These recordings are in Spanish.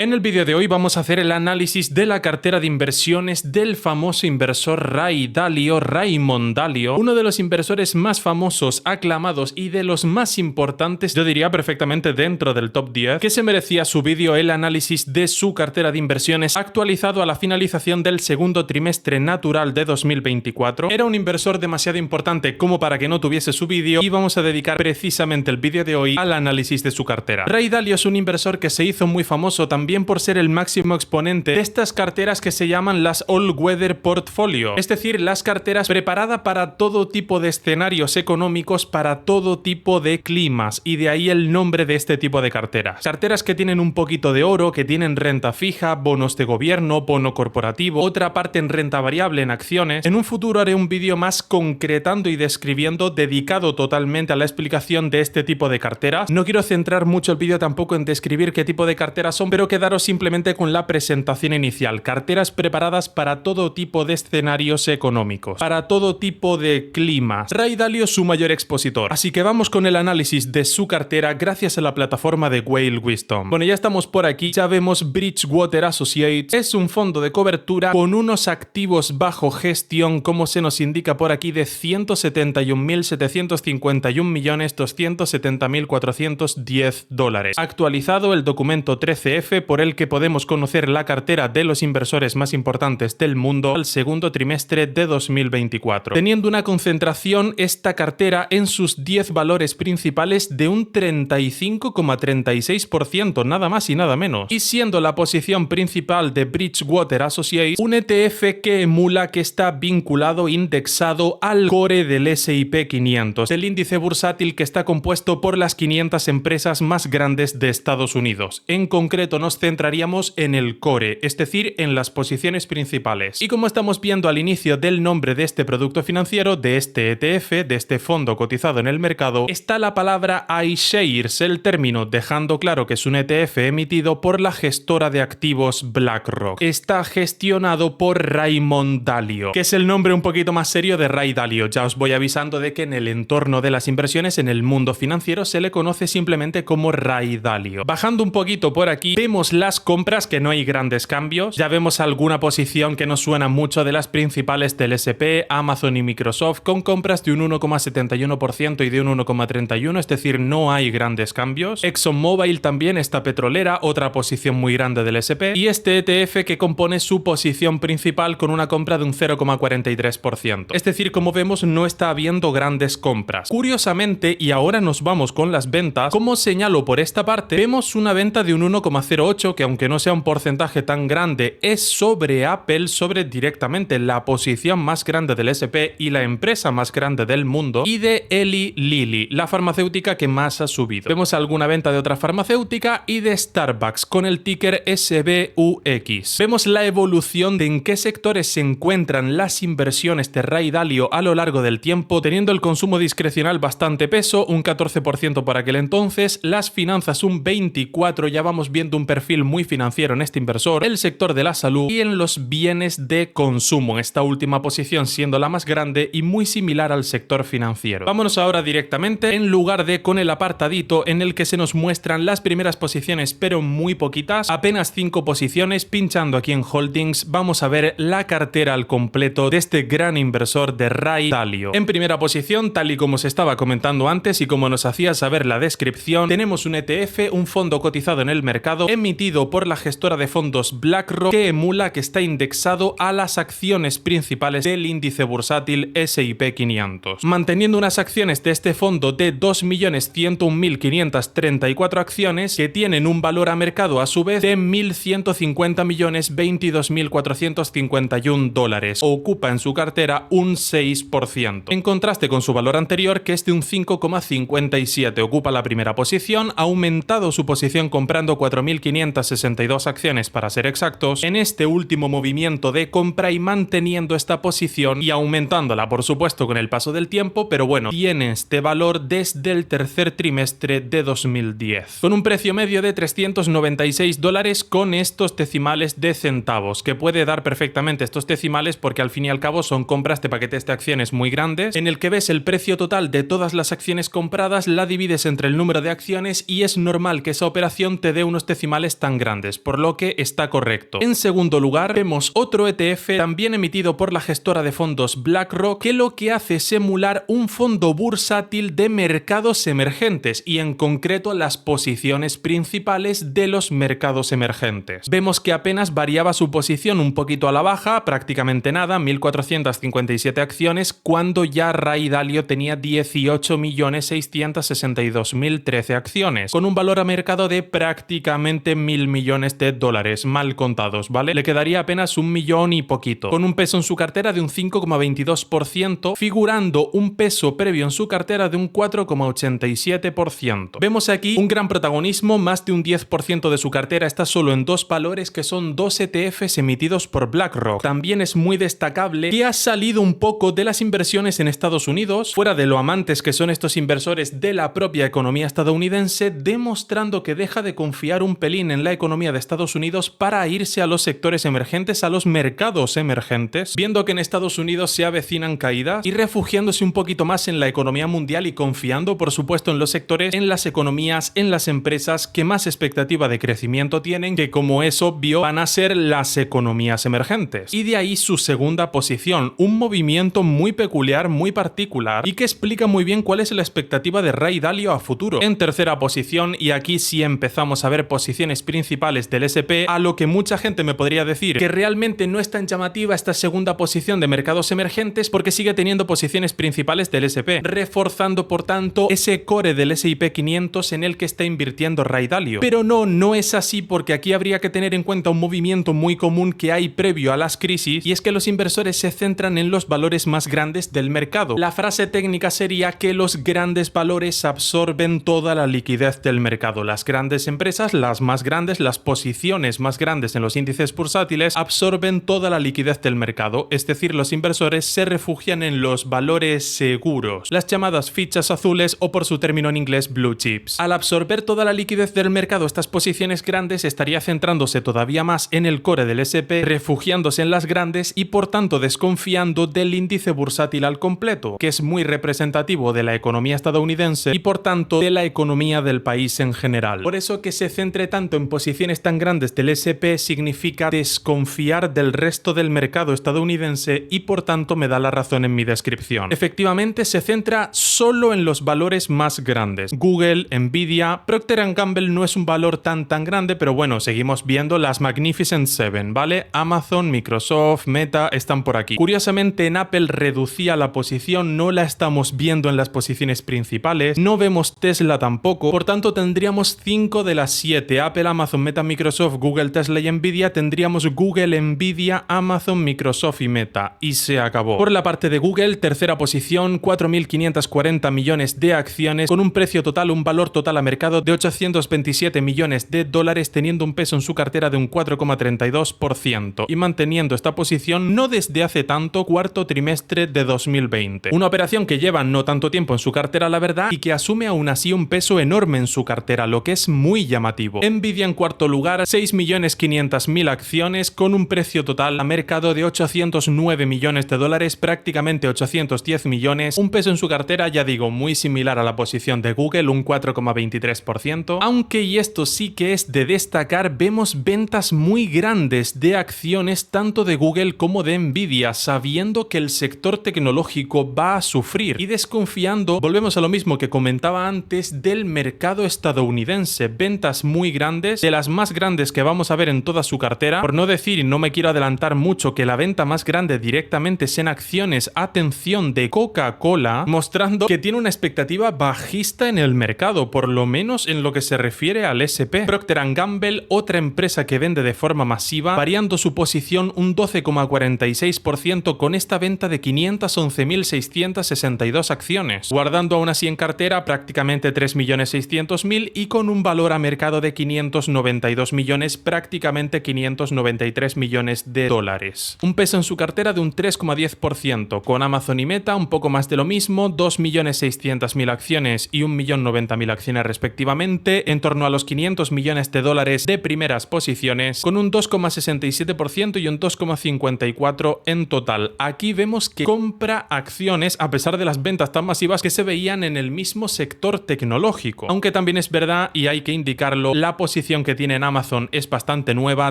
En el vídeo de hoy vamos a hacer el análisis de la cartera de inversiones del famoso inversor Raymond Dalio, uno de los inversores más famosos, aclamados y de los más importantes, yo diría perfectamente dentro del top 10, que se merecía su vídeo el análisis de su cartera de inversiones actualizado a la finalización del segundo trimestre natural de 2024. Era un inversor demasiado importante como para que no tuviese su vídeo y vamos a dedicar precisamente el vídeo de hoy al análisis de su cartera. Ray Dalio es un inversor que se hizo muy famoso también por ser el máximo exponente de estas carteras que se llaman las All Weather Portfolio, es decir, las carteras preparadas para todo tipo de escenarios económicos, para todo tipo de climas, y de ahí el nombre de este tipo de carteras. Carteras que tienen un poquito de oro, que tienen renta fija, bonos de gobierno, bono corporativo, otra parte en renta variable en acciones. En un futuro haré un vídeo más concretando y describiendo, dedicado totalmente a la explicación de este tipo de carteras. No quiero centrar mucho el vídeo tampoco en describir qué tipo de carteras son, pero quedaros simplemente con la presentación inicial. Carteras preparadas para todo tipo de escenarios económicos, para todo tipo de climas. Ray Dalio es su mayor expositor. Así que vamos con el análisis de su cartera gracias a la plataforma de Whale Wisdom. Bueno, ya estamos por aquí. Ya vemos Bridgewater Associates. Es un fondo de cobertura con unos activos bajo gestión, como se nos indica por aquí, de 171.751.270.410 dólares. Actualizado el documento 13F por el que podemos conocer la cartera de los inversores más importantes del mundo al segundo trimestre de 2024, teniendo una concentración esta cartera en sus 10 valores principales de un 35,36%, nada más y nada menos, y siendo la posición principal de Bridgewater Associates un ETF que emula, que está vinculado, indexado al core del S&P 500, el índice bursátil que está compuesto por las 500 empresas más grandes de Estados Unidos. En concreto nos centraríamos en el core, es decir, en las posiciones principales. Y como estamos viendo al inicio del nombre de este producto financiero, de este ETF, de este fondo cotizado en el mercado, está la palabra iShares, el término, dejando claro que es un ETF emitido por la gestora de activos BlackRock. Está gestionado por Raymond Dalio, que es el nombre un poquito más serio de Ray Dalio. Ya os voy avisando de que en el entorno de las inversiones, en el mundo financiero, se le conoce simplemente como Ray Dalio. Bajando un poquito por aquí, vemos las compras, que no hay grandes cambios. Ya vemos alguna posición que nos suena mucho de las principales del S&P, Amazon y Microsoft, con compras de un 1,71% y de un 1,31%, es decir, no hay grandes cambios. ExxonMobil también, esta petrolera, otra posición muy grande del S&P, y este ETF que compone su posición principal con una compra de un 0,43%. Es decir, como vemos, no está habiendo grandes compras. Curiosamente, y ahora nos vamos con las ventas, como señalo por esta parte, vemos una venta de un 1,08%, que aunque no sea un porcentaje tan grande, es sobre Apple, sobre directamente la posición más grande del S&P y la empresa más grande del mundo, y de Eli Lilly, la farmacéutica que más ha subido. Vemos alguna venta de otra farmacéutica y de Starbucks con el ticker SBUX. Vemos la evolución de en qué sectores se encuentran las inversiones de Ray Dalio a lo largo del tiempo, teniendo el consumo discrecional bastante peso, un 14% por aquel entonces, las finanzas un 24%, ya vamos viendo un perfil muy financiero en este inversor, el sector de la salud y en los bienes de consumo, esta última posición siendo la más grande y muy similar al sector financiero. Vámonos ahora directamente, en lugar de con el apartadito en el que se nos muestran las primeras posiciones, pero muy poquitas, apenas 5 posiciones, pinchando aquí en Holdings, vamos a ver la cartera al completo de este gran inversor de Ray Dalio. En primera posición, tal y como se estaba comentando antes y como nos hacía saber la descripción, tenemos un ETF, un fondo cotizado en el mercado, emitido por la gestora de fondos BlackRock, que emula, que está indexado a las acciones principales del índice bursátil S&P 500, manteniendo unas acciones de este fondo de 2.101.534 acciones, que tienen un valor a mercado a su vez de 1.150.022.451 dólares. Ocupa en su cartera un 6%, en contraste con su valor anterior, que es de un 5,57. Ocupa la primera posición, ha aumentado su posición comprando 4.562 acciones para ser exactos, en este último movimiento de compra y manteniendo esta posición y aumentándola, por supuesto, con el paso del tiempo, pero bueno, tiene este valor desde el tercer trimestre de 2010, con un precio medio de 396 dólares con estos decimales de centavos, que puede dar perfectamente estos decimales porque al fin y al cabo son compras de paquetes de acciones muy grandes, en el que ves el precio total de todas las acciones compradas, la divides entre el número de acciones y es normal que esa operación te dé unos decimales principales tan grandes, por lo que está correcto. En segundo lugar, vemos otro ETF también emitido por la gestora de fondos BlackRock, que lo que hace es emular un fondo bursátil de mercados emergentes y en concreto las posiciones principales de los mercados emergentes. Vemos que apenas variaba su posición un poquito a la baja, prácticamente nada, 1.457 acciones, cuando ya Ray Dalio tenía 18.662.013 acciones, con un valor a mercado de prácticamente 1.000 millones de dólares, mal contados, ¿vale? Le quedaría apenas 1 millón y poquito, con un peso en su cartera de un 5,22%, figurando un peso previo en su cartera de un 4,87%. Vemos aquí un gran protagonismo, más de un 10% de su cartera está solo en dos valores que son dos ETFs emitidos por BlackRock. También es muy destacable que ha salido un poco de las inversiones en Estados Unidos, fuera de lo amantes que son estos inversores de la propia economía estadounidense, demostrando que deja de confiar un pelín en la economía de Estados Unidos para irse a los sectores emergentes, a los mercados emergentes, viendo que en Estados Unidos se avecinan caídas y refugiándose un poquito más en la economía mundial y confiando, por supuesto, en los sectores, en las economías, en las empresas que más expectativa de crecimiento tienen, que como es obvio van a ser las economías emergentes. Y de ahí su segunda posición, un movimiento muy peculiar, muy particular y que explica muy bien cuál es la expectativa de Ray Dalio a futuro. En tercera posición, y aquí sí empezamos a ver posiciones principales del S&P, a lo que mucha gente me podría decir que realmente no es tan llamativa esta segunda posición de mercados emergentes porque sigue teniendo posiciones principales del S&P, reforzando por tanto ese core del S&P 500 en el que está invirtiendo Ray Dalio. Pero no es así, porque aquí habría que tener en cuenta un movimiento muy común que hay previo a las crisis, y es que los inversores se centran en los valores más grandes del mercado. La frase técnica sería que los grandes valores absorben toda la liquidez del mercado. Las grandes empresas, las más grandes, las posiciones más grandes en los índices bursátiles absorben toda la liquidez del mercado, es decir, los inversores se refugian en los valores seguros, las llamadas fichas azules o por su término en inglés blue chips. Al absorber toda la liquidez del mercado, estas posiciones grandes estaría centrándose todavía más en el core del S&P, refugiándose en las grandes y por tanto desconfiando del índice bursátil al completo, que es muy representativo de la economía estadounidense y por tanto de la economía del país en general. Por eso que se centre tanto en posiciones tan grandes del S&P significa desconfiar del resto del mercado estadounidense y por tanto me da la razón en mi descripción. Efectivamente se centra solo en los valores más grandes. Google, Nvidia, Procter & Gamble no es un valor tan grande, pero bueno, seguimos viendo las Magnificent Seven, ¿vale? Amazon, Microsoft, Meta están por aquí. Curiosamente en Apple reducía la posición, no la estamos viendo en las posiciones principales, no vemos Tesla tampoco, por tanto tendríamos 5 de las 7, Apple, Amazon, Meta, Microsoft, Google, Tesla y Nvidia, tendríamos Google, Nvidia, Amazon, Microsoft y Meta, y se acabó. Por la parte de Google, tercera posición, 4.540 millones de acciones, con un precio total, un valor total a mercado de 827 millones de dólares, teniendo un peso en su cartera de un 4,32% y manteniendo esta posición no desde hace tanto, cuarto trimestre de 2020. Una operación que lleva no tanto tiempo en su cartera, la verdad, y que asume aún así un peso enorme en su cartera, lo que es muy llamativo. Nvidia en cuarto lugar, 6.500.000 acciones, con un precio total a mercado de 809 millones de dólares, prácticamente 810 millones, un peso en su cartera, ya digo, muy similar a la posición de Google, un 4,23%, aunque, y esto sí que es de destacar, vemos ventas muy grandes de acciones tanto de Google como de Nvidia, sabiendo que el sector tecnológico va a sufrir y desconfiando, volvemos a lo mismo que comentaba antes, del mercado estadounidense. Ventas muy grandes, de las más grandes que vamos a ver en toda su cartera, por no decir, y no me quiero adelantar mucho, que la venta más grande directamente es en acciones, atención, de Coca-Cola, mostrando que tiene una expectativa bajista en el mercado, por lo menos en lo que se refiere al S&P. Procter & Gamble, otra empresa que vende de forma masiva, variando su posición un 12,46% con esta venta de 511.662 acciones, guardando aún así en cartera prácticamente 3.600.000 y con un valor a mercado de 592 millones, prácticamente 593 millones de dólares. Un peso en su cartera de un 3,10%, con Amazon y Meta un poco más de lo mismo, 2.600.000 acciones y 1.090.000 acciones respectivamente, en torno a los 500 millones de dólares de primeras posiciones, con un 2,67% y un 2,54% en total. Aquí vemos que compra acciones a pesar de las ventas tan masivas que se veían en el mismo sector tecnológico, aunque también es verdad, y hay que indicarlo, la posición posición que tiene en Amazon es bastante nueva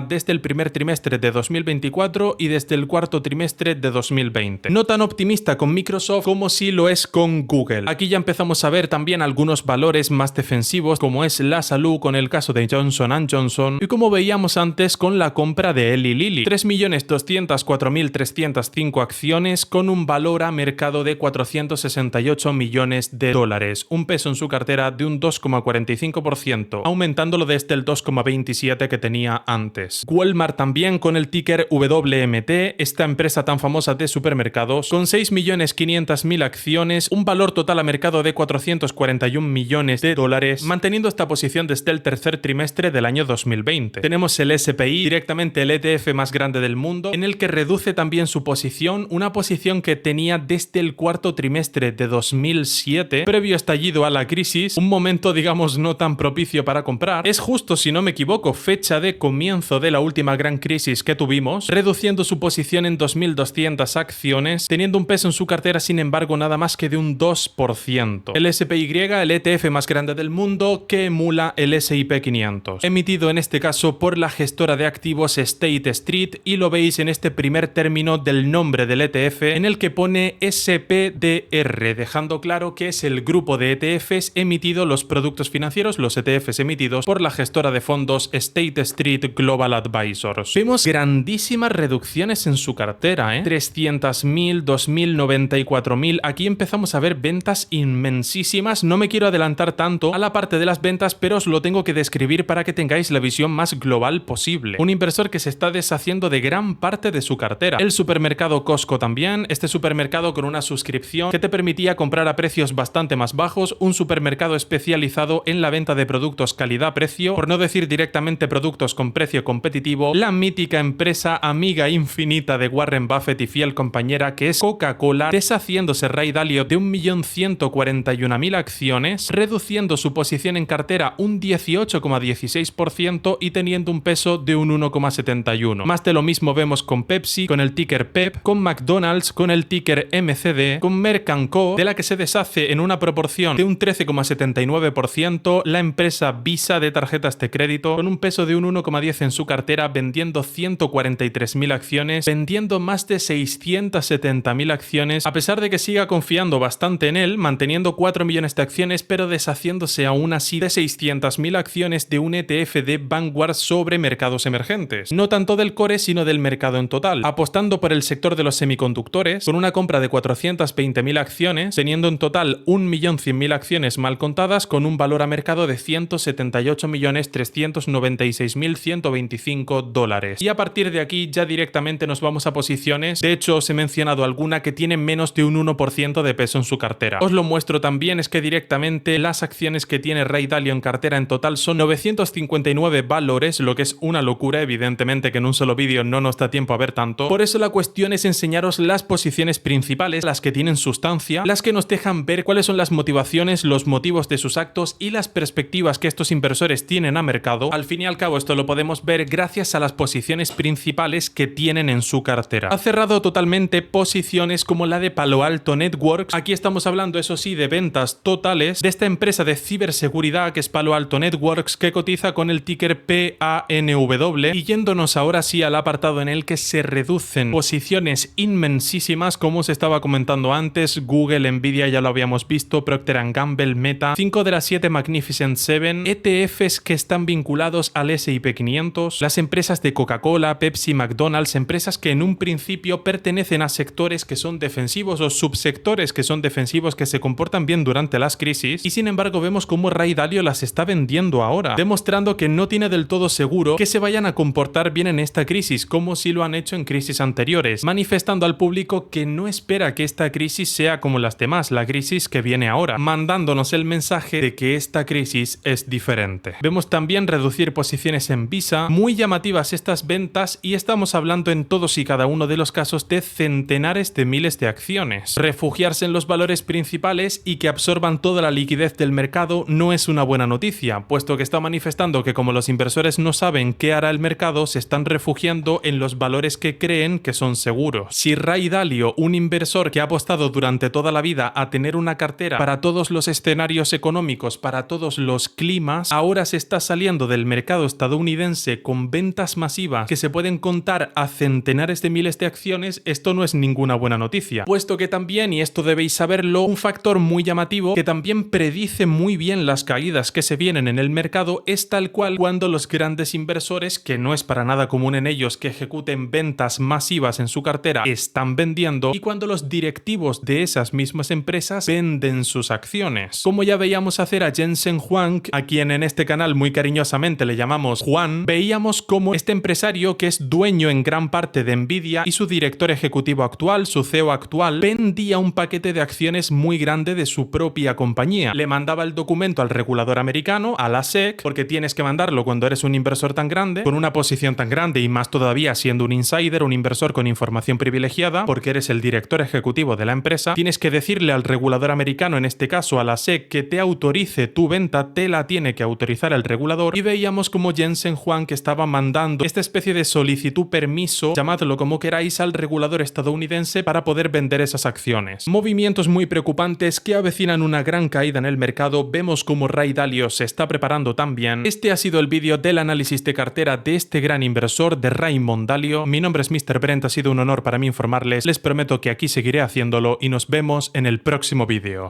desde el primer trimestre de 2024 y desde el cuarto trimestre de 2020. No tan optimista con Microsoft como sí lo es con Google. Aquí ya empezamos a ver también algunos valores más defensivos, como es la salud con el caso de Johnson & Johnson y como veíamos antes con la compra de Eli Lilly. 3.204.305 acciones con un valor a mercado de 468 millones de dólares, un peso en su cartera de un 2,45%, aumentándolo desde el 2,27 que tenía antes. Walmart también con el ticker WMT, esta empresa tan famosa de supermercados, con 6.500.000 acciones, un valor total a mercado de 441 millones de dólares, manteniendo esta posición desde el tercer trimestre del año 2020. Tenemos el SPI, directamente el ETF más grande del mundo, en el que reduce también su posición, una posición que tenía desde el cuarto trimestre de 2007, previo estallido a la crisis, un momento digamos no tan propicio para comprar. Es justo, si no me equivoco, fecha de comienzo de la última gran crisis que tuvimos, reduciendo su posición en 2.200 acciones, teniendo un peso en su cartera sin embargo nada más que de un 2%. El SPY, el ETF más grande del mundo, que emula el S&P 500, emitido en este caso por la gestora de activos State Street, y lo veis en este primer término del nombre del ETF en el que pone SPDR, dejando claro que es el grupo de ETFs emitido, los productos financieros, los ETFs emitidos por la gestora de fondos State Street Global Advisors. Vemos grandísimas reducciones en su cartera, 300.000, 2.000, 94.000. Aquí empezamos a ver ventas inmensísimas. No me quiero adelantar tanto a la parte de las ventas, pero os lo tengo que describir para que tengáis la visión más global posible. Un inversor que se está deshaciendo de gran parte de su cartera. El supermercado Costco también, este supermercado con una suscripción que te permitía comprar a precios bastante más bajos, un supermercado especializado en la venta de productos calidad-precio, por no decir directamente productos con precio competitivo, la mítica empresa amiga infinita de Warren Buffett y fiel compañera que es Coca-Cola, deshaciéndose Ray Dalio de 1.141.000 acciones, reduciendo su posición en cartera un 18,16% y teniendo un peso de un 1,71. Más de lo mismo vemos con Pepsi, con el ticker PEP, con McDonald's, con el ticker MCD, con Merck & Co, de la que se deshace en una proporción de un 13,79%, la empresa Visa de tarjetas de crédito, con un peso de un 1,10 en su cartera, vendiendo 143.000 acciones, vendiendo más de 670.000 acciones, a pesar de que siga confiando bastante en él, manteniendo 4 millones de acciones, pero deshaciéndose aún así de 600.000 acciones de un ETF de Vanguard sobre mercados emergentes. No tanto del core, sino del mercado en total, apostando por el sector de los semiconductores, con una compra de 420.000 acciones, teniendo en total 1.100.000 acciones mal contadas, con un valor a mercado de 178.396.125 dólares. Y a partir de aquí ya directamente nos vamos a posiciones. De hecho, os he mencionado alguna que tiene menos de un 1% de peso en su cartera. Os lo muestro también, es que directamente las acciones que tiene Ray Dalio en cartera en total son 959 valores, lo que es una locura, evidentemente que en un solo vídeo no nos da tiempo a ver tanto. Por eso la cuestión es enseñaros las posiciones principales, las que tienen sustancia, las que nos dejan ver cuáles son las motivaciones, los motivos de sus actos y las perspectivas que estos inversores tienen a mercado. Al fin y al cabo esto lo podemos ver gracias a las posiciones principales que tienen en su cartera. Ha cerrado totalmente posiciones como la de Palo Alto Networks. Aquí estamos hablando, eso sí, de ventas totales de esta empresa de ciberseguridad que es Palo Alto Networks, que cotiza con el ticker PANW, y yéndonos ahora sí al apartado en el que se reducen posiciones inmensísimas, como os estaba comentando antes, Google, Nvidia, ya lo habíamos visto, Procter & Gamble, Meta, 5 de las 7 Magnificent 7, ETFs que están vinculados al S&P 500, las empresas de Coca-Cola, Pepsi, McDonald's, empresas que en un principio pertenecen a sectores que son defensivos o subsectores que son defensivos, que se comportan bien durante las crisis, y sin embargo vemos cómo Ray Dalio las está vendiendo ahora, demostrando que no tiene del todo seguro que se vayan a comportar bien en esta crisis, como si lo han hecho en crisis anteriores, manifestando al público que no espera que esta crisis sea como las demás, la crisis que viene ahora, mandándonos el mensaje de que esta crisis es diferente. Vemos también reducir posiciones en Visa, muy llamativas estas ventas, y estamos hablando en todos y cada uno de los casos de centenares de miles de acciones. Refugiarse en los valores principales y que absorban toda la liquidez del mercado no es una buena noticia, puesto que está manifestando que como los inversores no saben qué hará el mercado, se están refugiando en los valores que creen que son seguros. Si Ray Dalio, un inversor que ha apostado durante toda la vida a tener una cartera para todos los escenarios económicos, para todos los climas, ahora se está está saliendo del mercado estadounidense con ventas masivas que se pueden contar a centenares de miles de acciones, esto no es ninguna buena noticia, puesto que también, y esto debéis saberlo, un factor muy llamativo que también predice muy bien las caídas que se vienen en el mercado es tal cual cuando los grandes inversores, que no es para nada común en ellos que ejecuten ventas masivas en su cartera, están vendiendo, y cuando los directivos de esas mismas empresas venden sus acciones. Como ya veíamos hacer a Jensen Huang, a quien en este canal muy cariñosamente le llamamos Juan, veíamos cómo este empresario, que es dueño en gran parte de Nvidia, y su director ejecutivo actual, su CEO actual, vendía un paquete de acciones muy grande de su propia compañía. Le mandaba el documento al regulador americano, a la SEC, porque tienes que mandarlo cuando eres un inversor tan grande, con una posición tan grande y más todavía siendo un insider, un inversor con información privilegiada, porque eres el director ejecutivo de la empresa, tienes que decirle al regulador americano, en este caso a la SEC, que te autorice tu venta, te la tiene que autorizar el regulador, y veíamos como Jensen Huang que estaba mandando esta especie de solicitud permiso, llamadlo como queráis, al regulador estadounidense para poder vender esas acciones. Movimientos muy preocupantes que avecinan una gran caída en el mercado. Vemos como Ray Dalio se está preparando también. Este ha sido el vídeo del análisis de cartera de este gran inversor, de Raymond Dalio. Mi nombre es Mr. Brent, ha sido un honor para mí informarles, les prometo que aquí seguiré haciéndolo y nos vemos en el próximo vídeo.